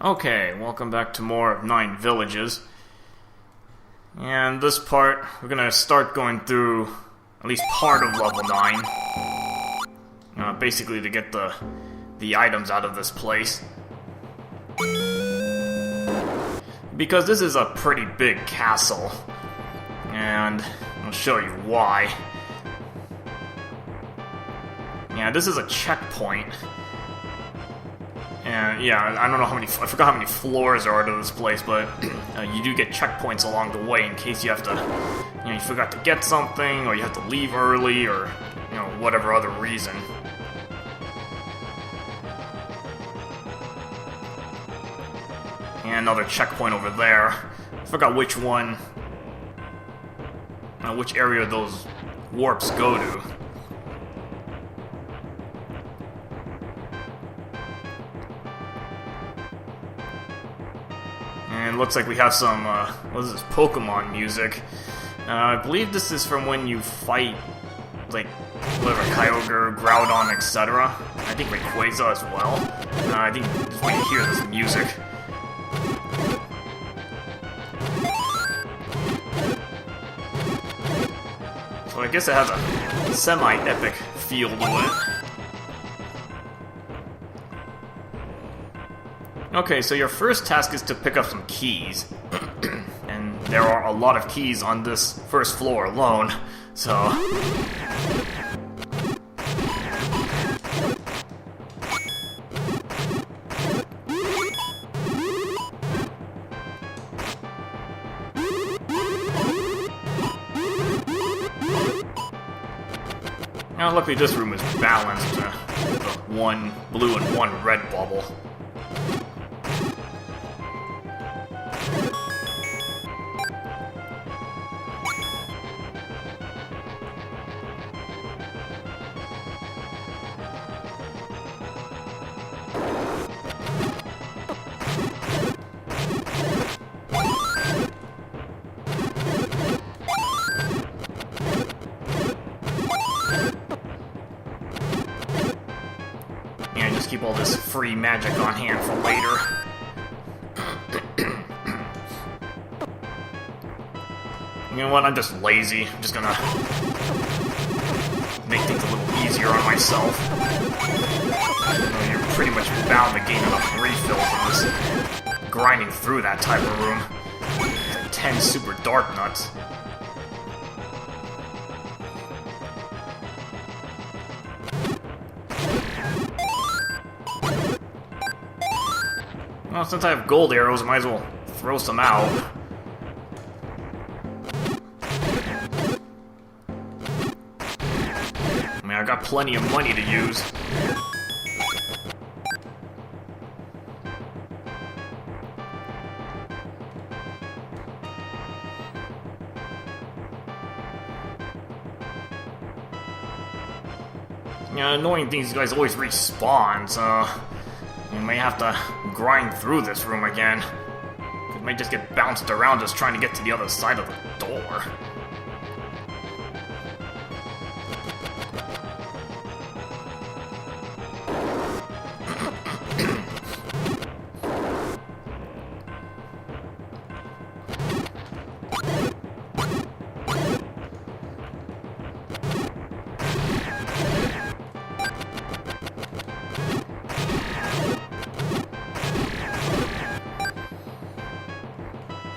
Okay, welcome back to more of 9 Villages. And this part, we're gonna start going through at least part of level 9. Basically to get the items out of this place. Because this is a pretty big castle. And I'll show you why. Yeah, this is a checkpoint. And yeah, I don't know how many, I forgot how many floors there are to this place, but you do get checkpoints along the way in case you have to, you forgot to get something, or you have to leave early, or, whatever other reason. And another checkpoint over there. I forgot which one, which area those warps go to. And it looks like we have some, what is this, Pokemon music. I believe this is from when you fight, like, whatever, Kyogre, Groudon, etc. I think Rayquaza as well. I think this is when you hear this music. So I guess it has a semi-epic feel to it. Okay, so your first task is to pick up some keys. And there are a lot of keys on this first floor alone, so... Now, luckily this room is balanced with one blue and one red bubble. Just keep all this free magic on hand for later. You know what, I'm just lazy. I'm just gonna make things a little easier on myself. You're pretty much bound to gain enough refills of this grinding through that type of room. It's like 10 super dark nuts. Well, since I have gold arrows, I might as well throw some out. I mean, I got plenty of money to use. Yeah, annoying thing is you guys always respawn, so... You may have to grind through this room again. You may just get bounced around just trying to get to the other side of the door.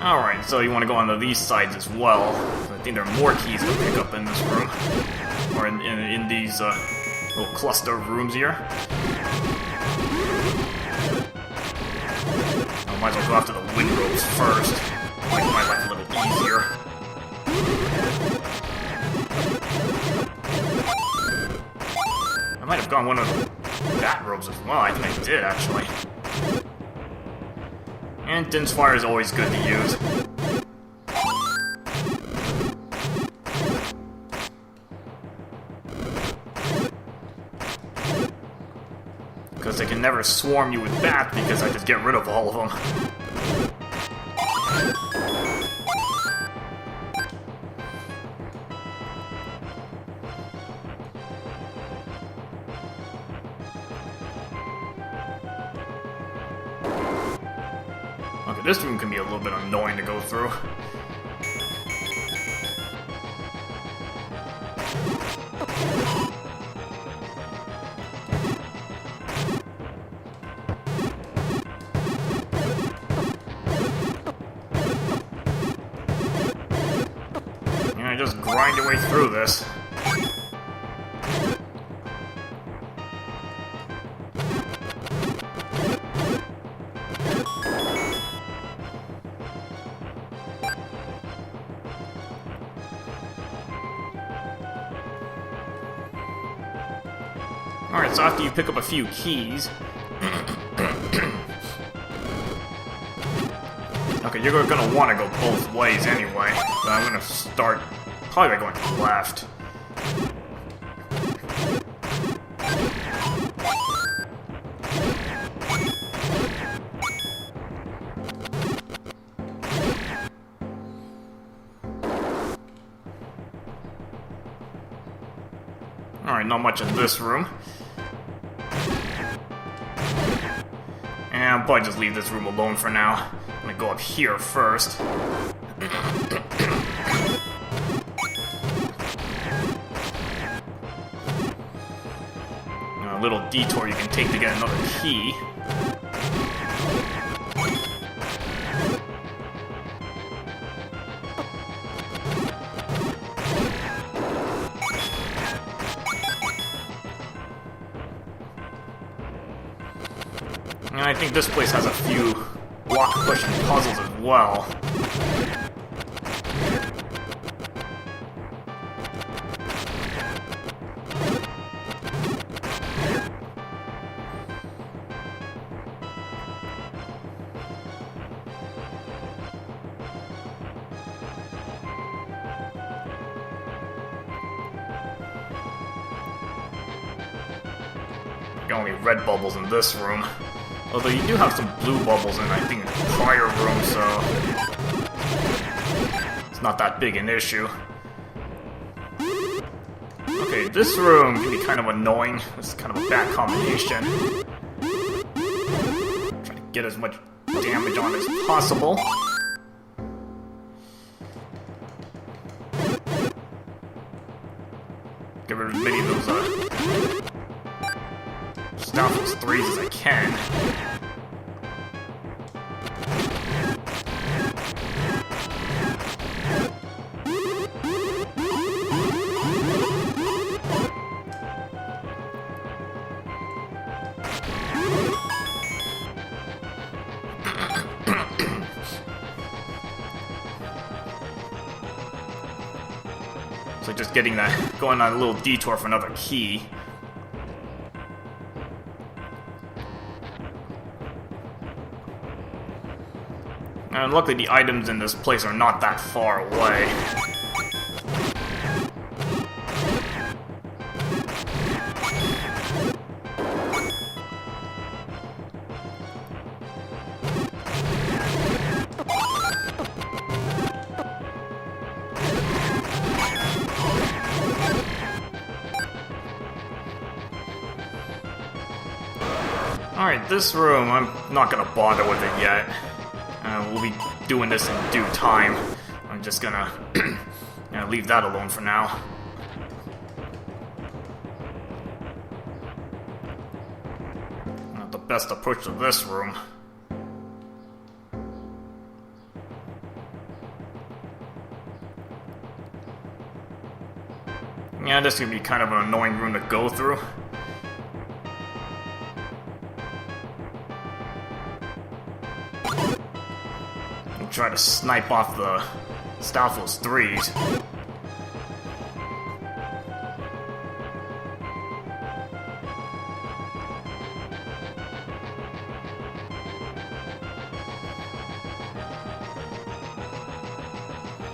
Alright, so you want to go onto these sides as well. I think there are more keys to pick up in this room. Or in these little cluster of rooms here. I might as well go after the wind ropes first. Make my life a little easier. I might have gone one of the bat ropes as well. I think I did, actually. And Din's Fire is always good to use. Because they can never swarm you with bats because I just get rid of all of them. Okay, this room can be a little bit annoying to go through. Just grind your way through this. Alright, so after you pick up a few keys... Okay, you're gonna want to go both ways anyway, but I'm gonna start probably by going to the left. Alright, not much in this room. And I'll probably just leave this room alone for now. I'm gonna go up here first. A little detour you can take to get another key. And I think this place has a few block pushing puzzles as well. Only red bubbles in this room. Although you do have some blue bubbles in, I think, the prior room, so... it's not that big an issue. Okay, this room can be kind of annoying. This is kind of a bad combination. Try to get as much damage on as possible. Get rid of as many of those, stop those threes as I can. So just getting that, going on a little detour for another key. And luckily the items in this place are not that far away. Alright, this room, I'm not gonna bother with it yet. We'll be doing this in due time. I'm just gonna leave that alone for now. Not the best approach to this room. Yeah, this is gonna be kind of an annoying room to go through. Try to snipe off the Stalfos 3s.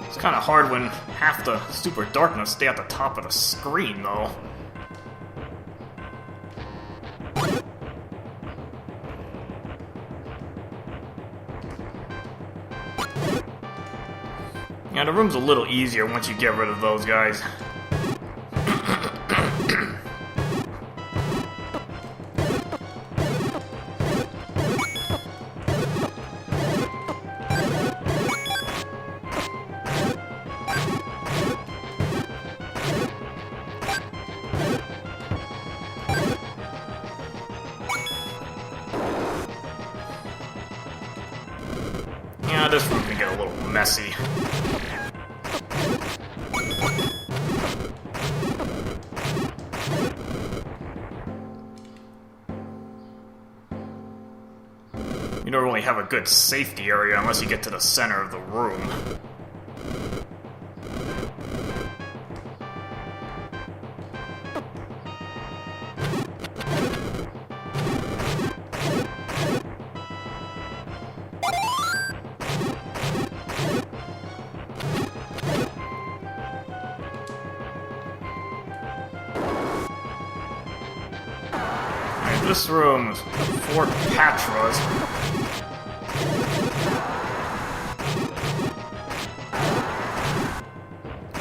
It's kind of hard when half the super darkness stay at the top of the screen, though. Yeah, the room's a little easier once you get rid of those guys. little messy. You don't really have a good safety area unless you get to the center of the room. This room is 4 Patras.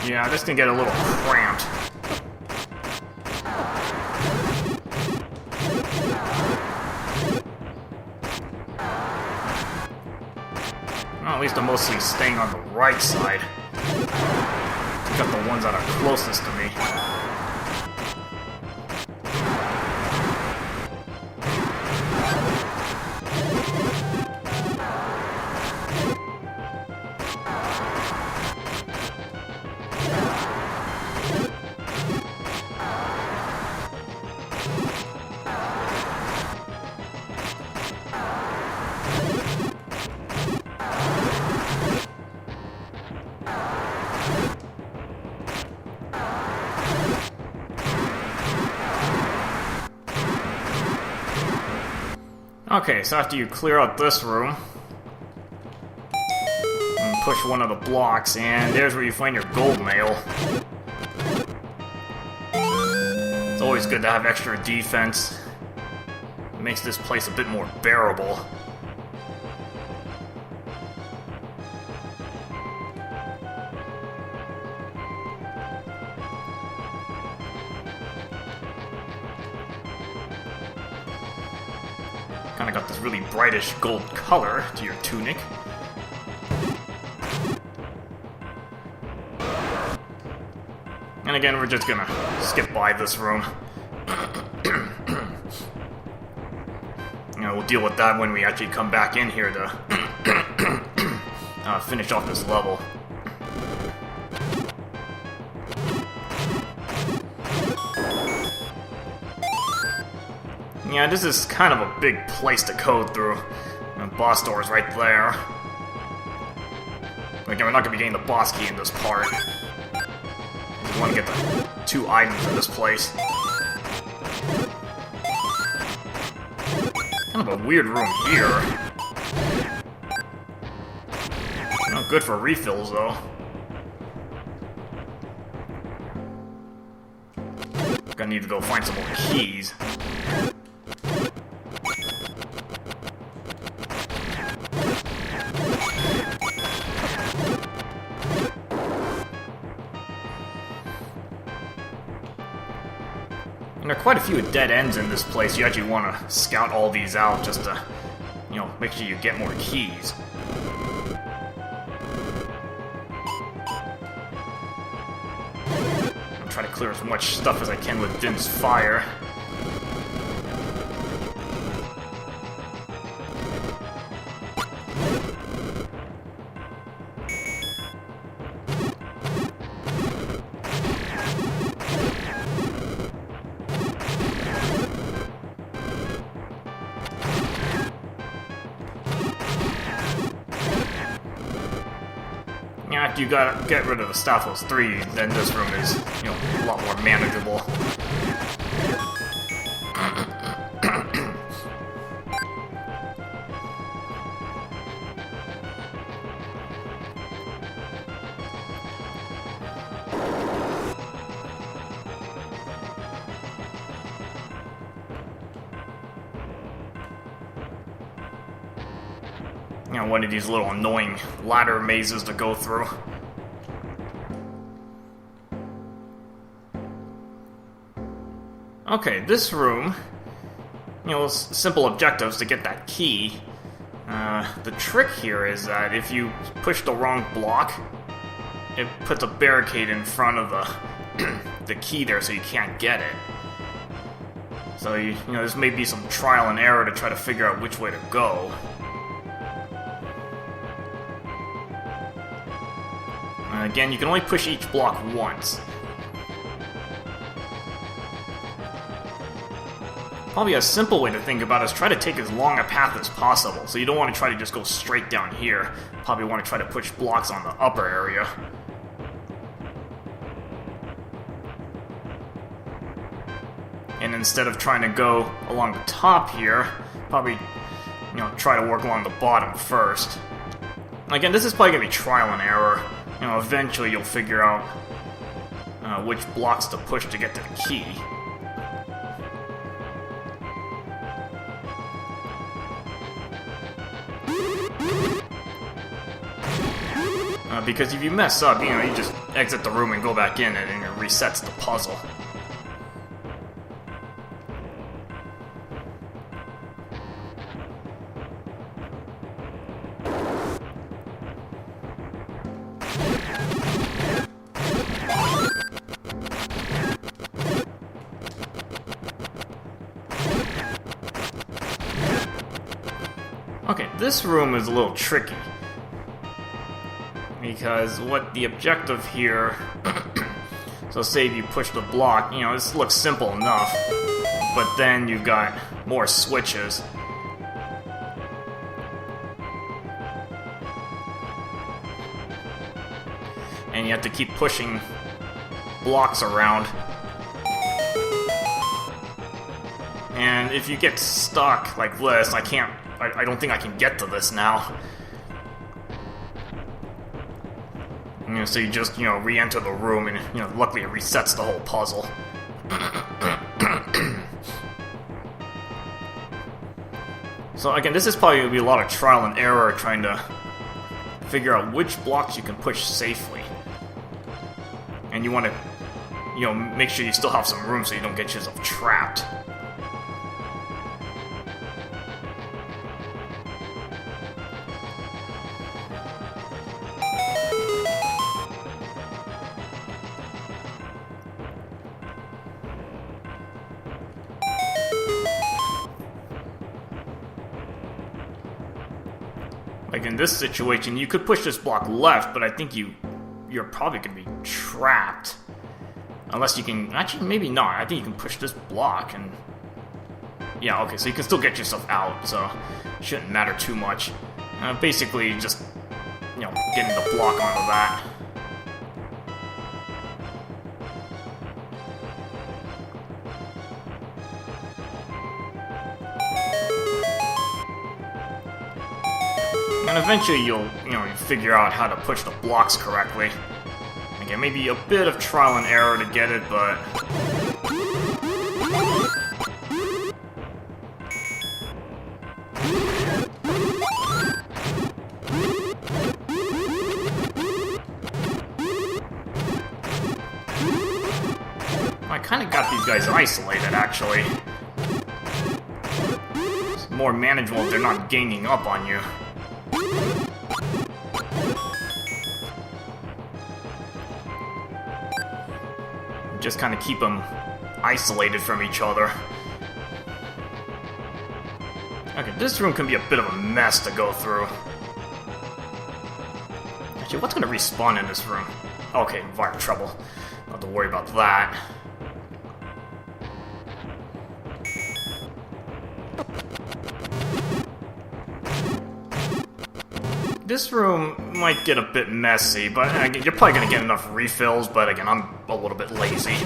Yeah, this can get a little cramped. Well, at least I'm mostly staying on the right side. Pick up the ones that are closest to me. Okay, so after you clear out this room, and push one of the blocks, and there's where you find your gold nail. It's always good to have extra defense. It makes this place a bit more bearable. Kinda got this really brightish gold color to your tunic. And again, we're just gonna skip by this room. You know, we'll deal with that when we actually come back in here to finish off this level. Yeah, this is kind of a big place to go through. The boss door is right there. Again, we're not going to be getting the boss key in this part. We want to get the 2 items in this place. Kind of a weird room here. Not good for refills, though. Gonna need to go find some more keys. And there are quite a few dead ends in this place. You actually want to scout all these out just to, you know, make sure you get more keys. I'll try to clear as much stuff as I can with Dim's fire. After you gotta get rid of the Staphos 3, then this room is, you know, a lot more manageable. You know, one of these little annoying ladder mazes to go through. Okay, this room, you know, simple objectives to get that key. The trick here is that if you push the wrong block, it puts a barricade in front of the the key there, so you can't get it. So you know, this may be some trial and error to try to figure out which way to go. And again, you can only push each block once. Probably a simple way to think about it is try to take as long a path as possible. So you don't want to try to just go straight down here. Probably want to try to push blocks on the upper area. And instead of trying to go along the top here, probably, try to work along the bottom first. Again, this is probably going to be trial and error. Eventually you'll figure out which blocks to push to get to the key. Because if you mess up, you just exit the room and go back in and it resets the puzzle. Okay, this room is a little tricky. Because what the objective here, so say if you push the block, this looks simple enough, but then you've got more switches. And you have to keep pushing blocks around. And if you get stuck like this, I don't think I can get to this now. So you just, re-enter the room and, luckily it resets the whole puzzle. So again, this is probably going to be a lot of trial and error trying to figure out which blocks you can push safely. And you want to, make sure you still have some room so you don't get yourself trapped. Like in this situation, you could push this block left, but I think you're probably going to be trapped. Unless you can... Actually, maybe not. I think you can push this block and... Yeah, okay, so you can still get yourself out, so it shouldn't matter too much. Basically, just, getting the block onto that. And eventually you'll, figure out how to push the blocks correctly. Again, maybe a bit of trial and error to get it, but... I kinda got these guys isolated, actually. It's more manageable if they're not ganging up on you. Just kind of keep them isolated from each other. Okay, this room can be a bit of a mess to go through. Actually, what's going to respawn in this room? Okay, environment trouble. Don't have to worry about that. This room might get a bit messy, but you're probably going to get enough refills, but again, I'm a little bit lazy.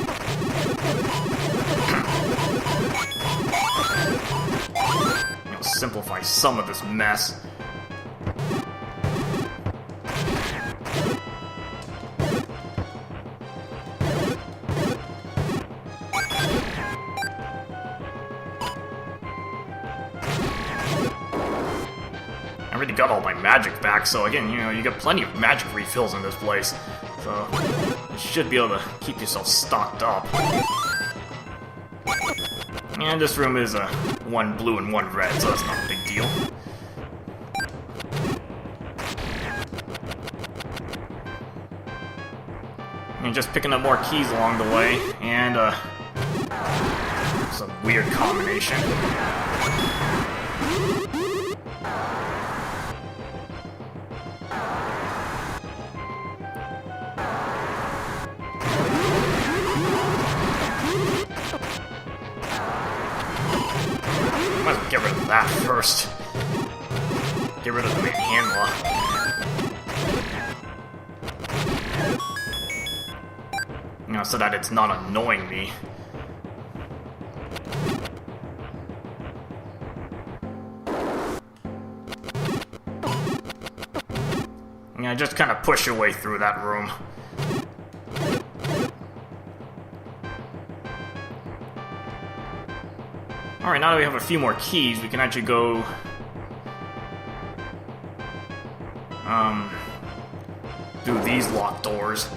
Simplify some of this mess. I already got all my magic back, so again, you got plenty of magic refills in this place. So, you should be able to keep yourself stocked up. And this room is one blue and one red, so that's not a big deal. And just picking up more keys along the way, and some weird combination. that first. Get rid of the manhandler. You know, so that it's not annoying me. You know, just kind of push your way through that room. Alright, now that we have a few more keys, we can actually go... through these locked doors.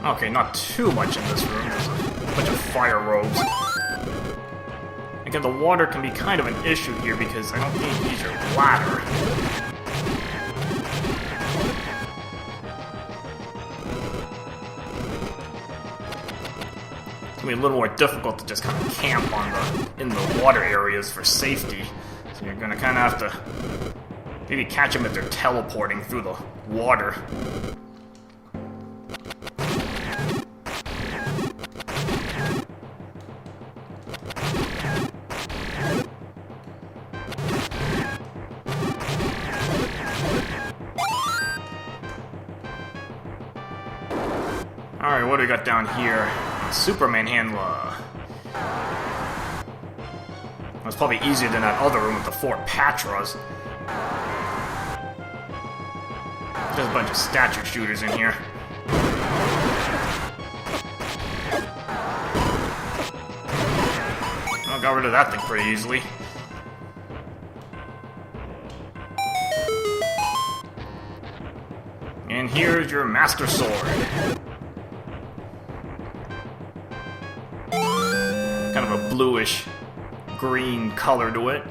Okay, not too much in this room. There's a bunch of fire robes. Again, the water can be kind of an issue here because I don't think you use your ladder. It's gonna be a little more difficult to just kind of camp in the water areas for safety. So you're gonna kind of have to maybe catch them if they're teleporting through the water. Alright, what do we got down here? Superman handler. That's probably easier than that other room with the 4 Patras. There's a bunch of statue shooters in here. I got rid of that thing pretty easily. And here's your Master Sword. Kind of a bluish green color to it.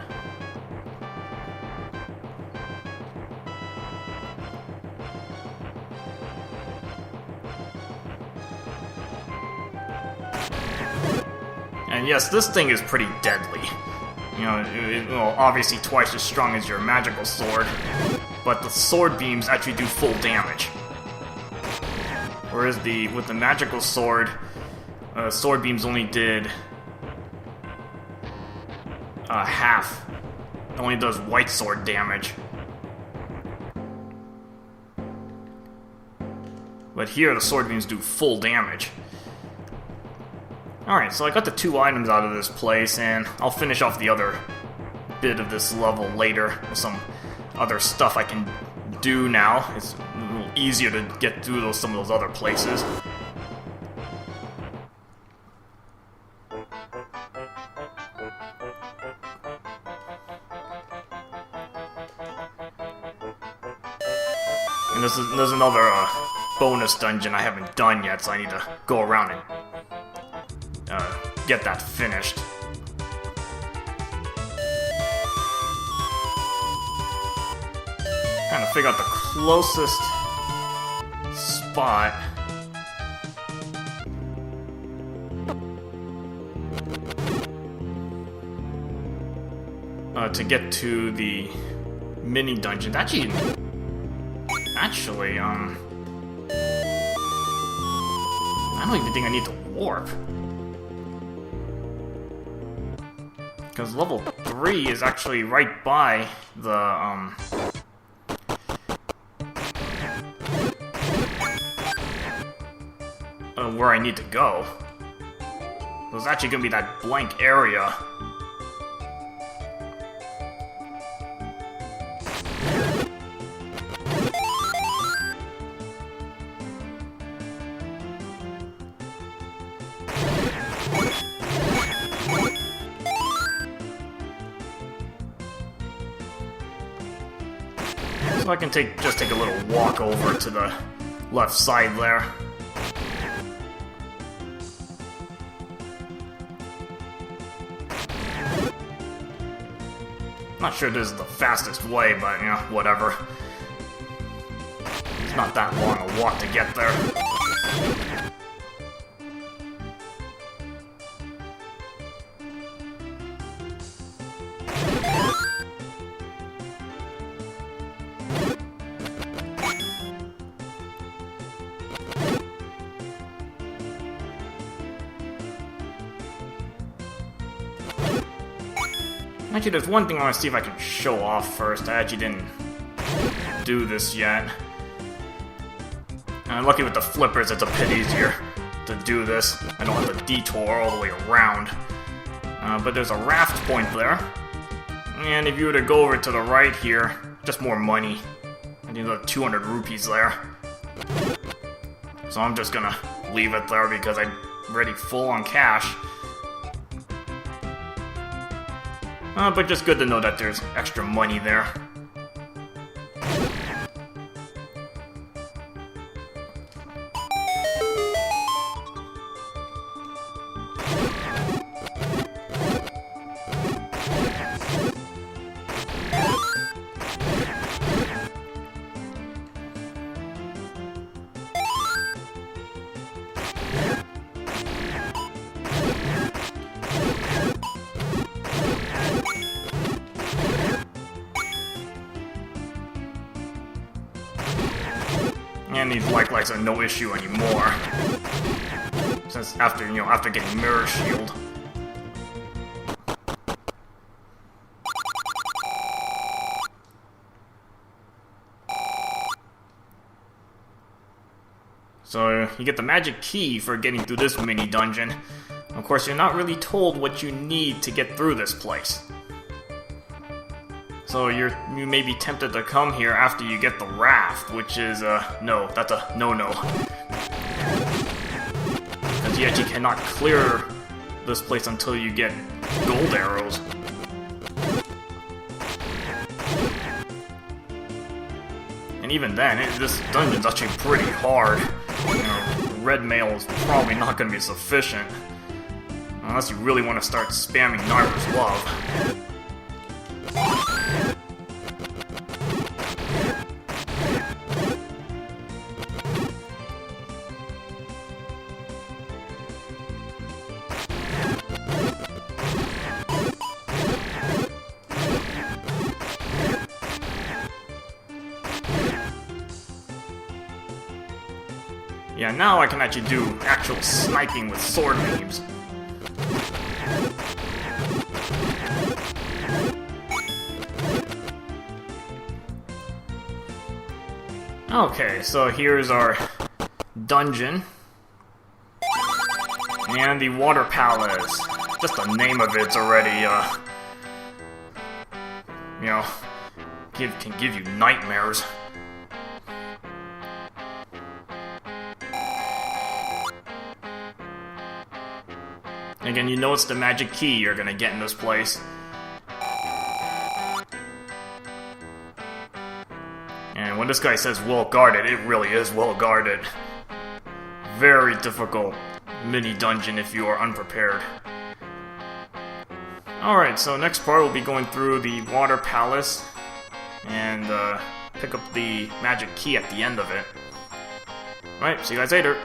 And yes, this thing is pretty deadly. You know, well, obviously twice as strong as your magical sword, but the sword beams actually do full damage. Whereas with the magical sword, sword beams only did half. It only does white sword damage. But here the sword beams do full damage. Alright, so I got the 2 items out of this place, and I'll finish off the other bit of this level later with some other stuff I can do now. It's a little easier to get through some of those other places. And there's another bonus dungeon I haven't done yet, so I need to go around and get that finished. Trying to figure out the closest spot. To get to the mini dungeon. Actually, I don't even think I need to warp. Because level 3 is actually right by the, where I need to go. There's actually gonna be that blank area. So I can just take a little walk over to the left side there. Not sure this is the fastest way, but you know, whatever. It's not that long a walk to get there. Actually, there's one thing I want to see if I can show off first. I actually didn't do this yet. And I'm lucky with the flippers, it's a bit easier to do this. I don't have to detour all the way around. But there's a raft point there. And if you were to go over to the right here, just more money. I need about 200 rupees there. So I'm just gonna leave it there because I'm already full on cash. But just good to know that there's extra money there. And these light lights are no issue anymore. Since after getting Mirror Shield. So you get the magic key for getting through this mini dungeon. Of course, you're not really told what you need to get through this place. So you may be tempted to come here after you get the raft, which is, no, that's a no-no. Because you actually cannot clear this place until you get gold arrows. And even then, this dungeon's actually pretty hard. You know, red mail is probably not going to be sufficient. Unless you really want to start spamming Naru's Love. Yeah, now I can actually do actual sniping with sword beams. Okay, so here's our dungeon. And the Water Palace. Just the name of it's already, you know, can give you nightmares. Again, you know it's the magic key you're gonna get in this place. And when this guy says well guarded, it really is well guarded. Very difficult mini dungeon if you are unprepared. Alright, so next part we'll be going through the Water Palace and pick up the magic key at the end of it. Alright, see you guys later.